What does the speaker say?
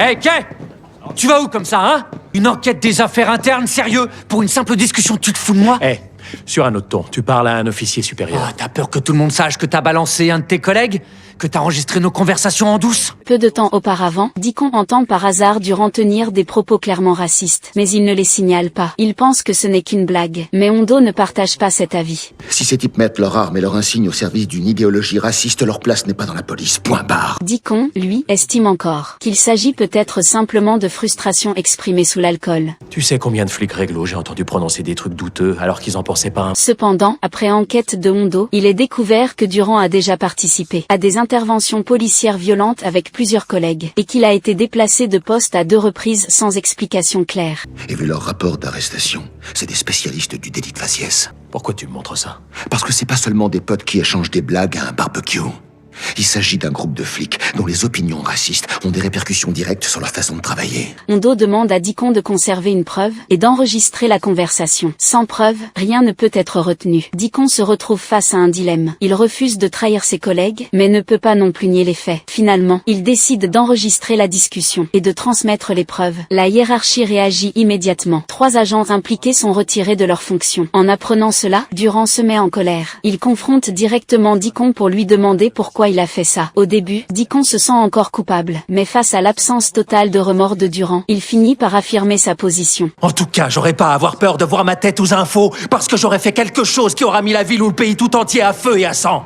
Hé, Kay! Tu vas où comme ça, hein? Une enquête des affaires internes, sérieux? Pour une simple discussion, tu te fous de moi? Sur un autre ton, tu parles à un officier supérieur. Oh, t'as peur que tout le monde sache que t'as balancé un de tes collègues? Que t'as enregistré nos conversations en douce? Peu de temps auparavant, Deacon entend par hasard Durant tenir des propos clairement racistes. Mais il ne les signale pas. Il pense que ce n'est qu'une blague. Mais Hondo ne partage pas cet avis. Si ces types mettent leur arme et leur insigne au service d'une idéologie raciste, leur place n'est pas dans la police. Point barre. Deacon, lui, estime encore qu'il s'agit peut-être simplement de frustration exprimée sous l'alcool. Tu sais combien de flics réglo j'ai entendu prononcer des trucs douteux alors qu'ils en pensaient pas un. Cependant, après enquête de Hondo, il est découvert que Durant a déjà participé à des interventions policières violentes avec plusieurs collègues, et qu'il a été déplacé de poste à 2 reprises sans explication claire. Et vu leur rapport d'arrestation, c'est des spécialistes du délit de faciès. Pourquoi tu me montres ça? Parce que c'est pas seulement des potes qui échangent des blagues à un barbecue. Il s'agit d'un groupe de flics dont les opinions racistes ont des répercussions directes sur leur façon de travailler. Hondo demande à Deacon de conserver une preuve et d'enregistrer la conversation. Sans preuve, rien ne peut être retenu. Deacon se retrouve face à un dilemme. Il refuse de trahir ses collègues, mais ne peut pas non plus nier les faits. Finalement, il décide d'enregistrer la discussion et de transmettre les preuves. La hiérarchie réagit immédiatement. 3 agents impliqués sont retirés de leurs fonctions. En apprenant cela, Durant se met en colère. Il confronte directement Deacon pour lui demander pourquoi il a fait ça. Au début, Deacon se sent encore coupable, mais face à l'absence totale de remords de Durant, il finit par affirmer sa position. En tout cas, j'aurais pas à avoir peur de voir ma tête aux infos, parce que j'aurais fait quelque chose qui aura mis la ville ou le pays tout entier à feu et à sang.